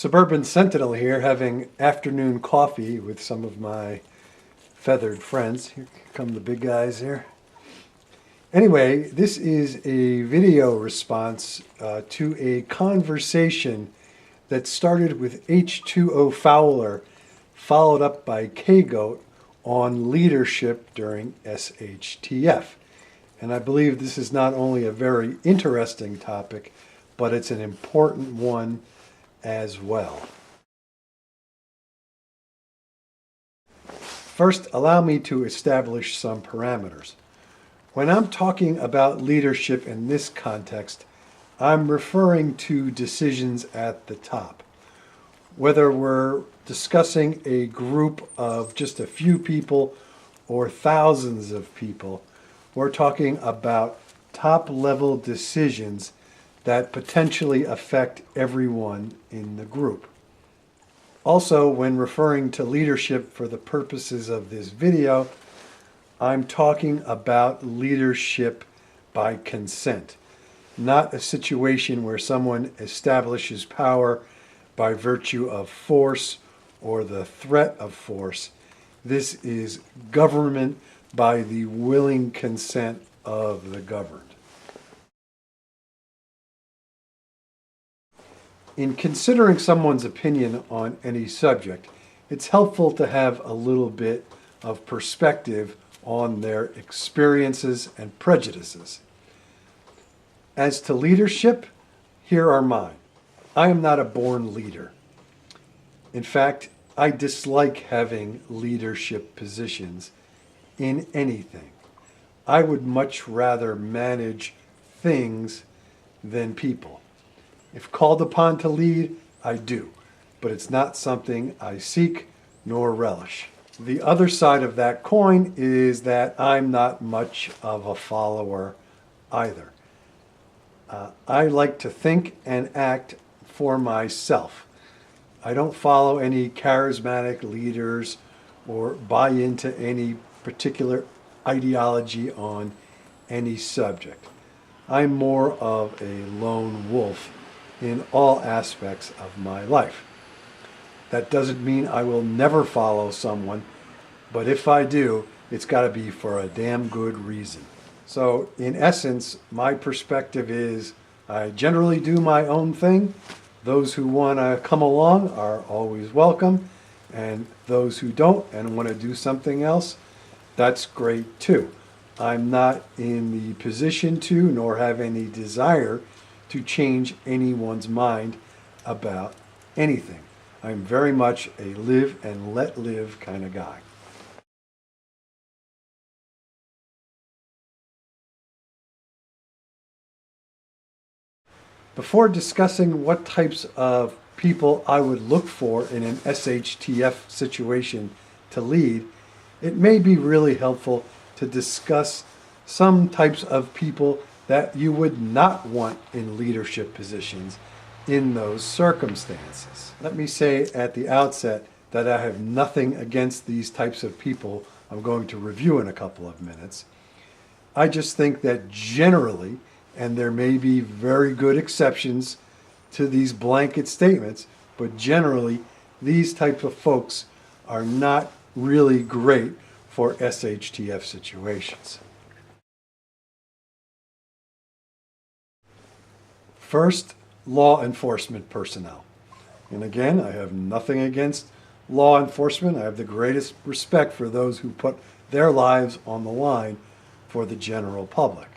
Suburban Sentinel here, having afternoon coffee with some of my feathered friends. Here come the big guys here. Anyway, this is a video response to a conversation that started with H2O Fowler, followed up by KGoat on leadership during SHTF. And I believe this is not only a very interesting topic, but it's an important one as well. First, allow me to establish some parameters. When I'm talking about leadership in this context, I'm referring to decisions at the top. Whether we're discussing a group of just a few people or thousands of people, we're talking about top-level decisions that potentially affect everyone in the group. Also, when referring to leadership for the purposes of this video, I'm talking about leadership by consent, not a situation where someone establishes power by virtue of force or the threat of force. This is government by the willing consent of the governed. In considering someone's opinion on any subject, it's helpful to have a little bit of perspective on their experiences and prejudices. As to leadership, here are mine. I am not a born leader. In fact, I dislike having leadership positions in anything. I would much rather manage things than people. If called upon to lead, I do, but it's not something I seek nor relish. The other side of that coin is that I'm not much of a follower either. I like to think and act for myself. I don't follow any charismatic leaders or buy into any particular ideology on any subject. I'm more of a lone wolf in all aspects of my life. That doesn't mean I will never follow someone, but if I do, it's got to be for a damn good reason. So in essence, my perspective is I generally do my own thing. Those who want to come along are always welcome, and those who don't and want to do something else, that's great too. I'm not in the position to, nor have any desire to change anyone's mind about anything. I'm very much a live and let live kind of guy. Before discussing what types of people I would look for in an SHTF situation to lead, it may be really helpful to discuss some types of people that you would not want in leadership positions in those circumstances. Let me say at the outset that I have nothing against these types of people I'm going to review in a couple of minutes. I just think that generally, and there may be very good exceptions to these blanket statements, but generally these types of folks are not really great for SHTF situations. First, law enforcement personnel. And again, I have nothing against law enforcement. I have the greatest respect for those who put their lives on the line for the general public.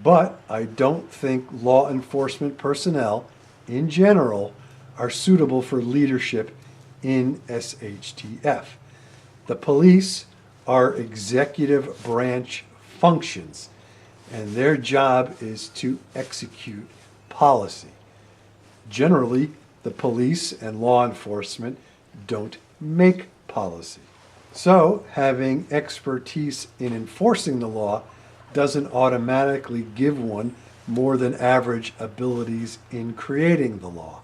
But I don't think law enforcement personnel in general are suitable for leadership in SHTF. The police are executive branch functions, and their job is to execute policy. Generally, the police and law enforcement don't make policy. So, having expertise in enforcing the law doesn't automatically give one more than average abilities in creating the law.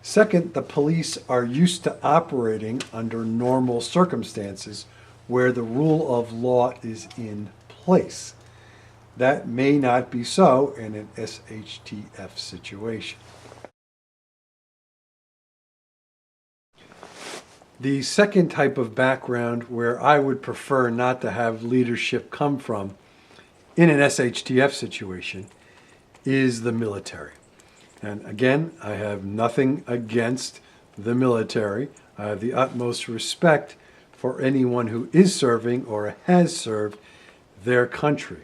Second, the police are used to operating under normal circumstances where the rule of law is in place. That may not be so in an SHTF situation. The second type of background where I would prefer not to have leadership come from in an SHTF situation is the military. And again, I have nothing against the military. I have the utmost respect for anyone who is serving or has served their country.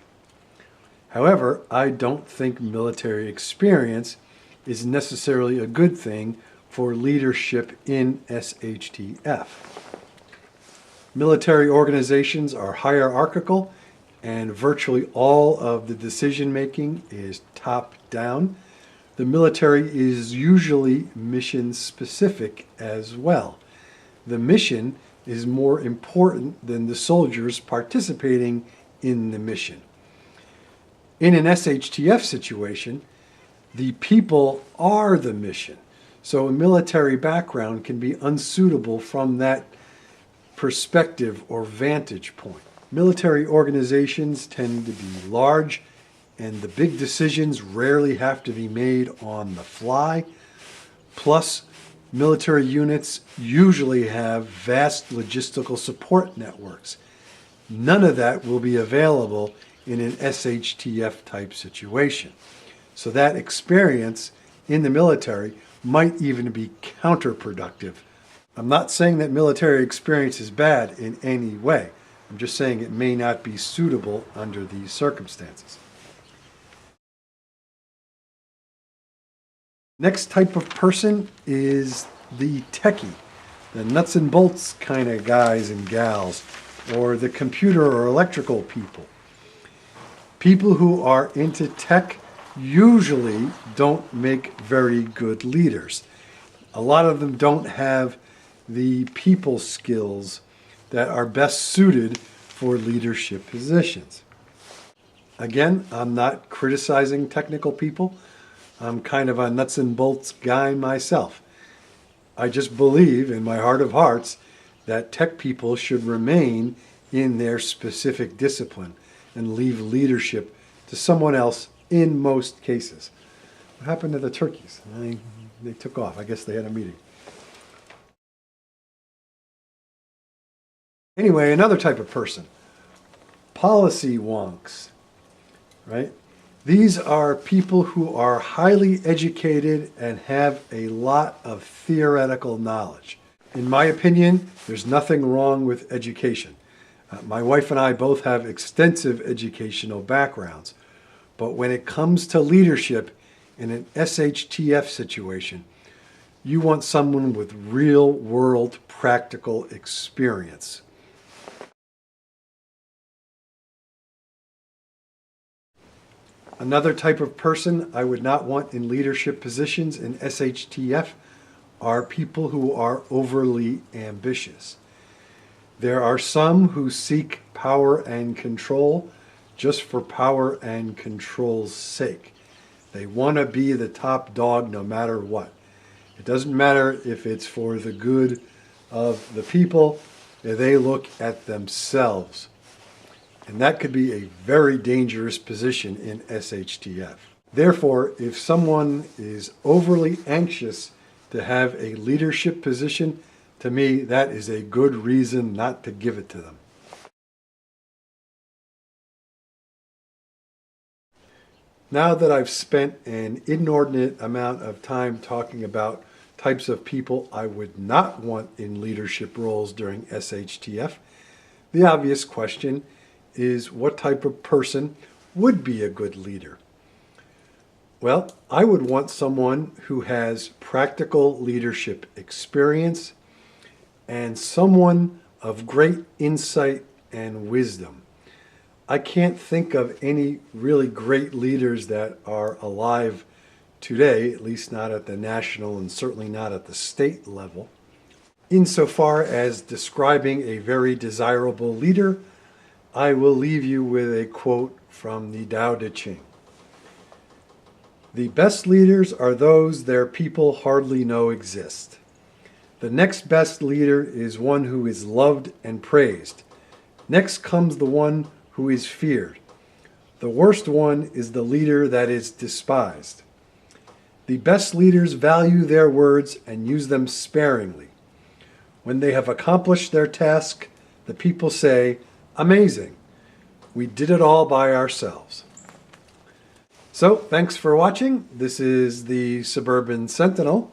However, I don't think military experience is necessarily a good thing for leadership in SHTF. Military organizations are hierarchical, and virtually all of the decision making is top down. The military is usually mission specific as well. The mission is more important than the soldiers participating in the mission. In an SHTF situation, the people are the mission. So a military background can be unsuitable from that perspective or vantage point. Military organizations tend to be large, and the big decisions rarely have to be made on the fly. Plus, military units usually have vast logistical support networks. None of that will be available in an SHTF type situation. So that experience in the military might even be counterproductive. I'm not saying that military experience is bad in any way. I'm just saying it may not be suitable under these circumstances. Next type of person is the techie, the nuts and bolts kind of guys and gals, or the computer or electrical people. People who are into tech usually don't make very good leaders. A lot of them don't have the people skills that are best suited for leadership positions. Again, I'm not criticizing technical people. I'm kind of a nuts and bolts guy myself. I just believe in my heart of hearts that tech people should remain in their specific discipline and leave leadership to someone else in most cases. What happened to the turkeys? They took off. I guess they had a meeting. Anyway, another type of person, policy wonks, right? These are people who are highly educated and have a lot of theoretical knowledge. In my opinion, there's nothing wrong with education. My wife and I both have extensive educational backgrounds, but when it comes to leadership in an SHTF situation, you want someone with real-world practical experience. Another type of person I would not want in leadership positions in SHTF are people who are overly ambitious. There are some who seek power and control just for power and control's sake. They want to be the top dog no matter what. It doesn't matter if it's for the good of the people. They look at themselves. And that could be a very dangerous position in SHTF. Therefore, if someone is overly anxious to have a leadership position, to me, that is a good reason not to give it to them. Now that I've spent an inordinate amount of time talking about types of people I would not want in leadership roles during SHTF, the obvious question is what type of person would be a good leader? Well, I would want someone who has practical leadership experience and someone of great insight and wisdom. I can't think of any really great leaders that are alive today, at least not at the national and certainly not at the state level. Insofar as describing a very desirable leader, I will leave you with a quote from the Tao Te Ching. The best leaders are those their people hardly know exist. The next best leader is one who is loved and praised. Next comes the one who is feared. The worst one is the leader that is despised. The best leaders value their words and use them sparingly. When they have accomplished their task, the people say, "Amazing. We did it all by ourselves." So, thanks for watching. This is the Suburban Sentinel.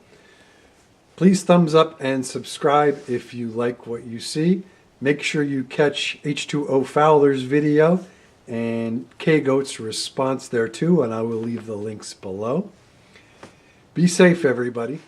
Please thumbs up and subscribe if you like what you see. Make sure you catch H2O Fowler's video and KGoat's response there too, and I will leave the links below. Be safe, everybody.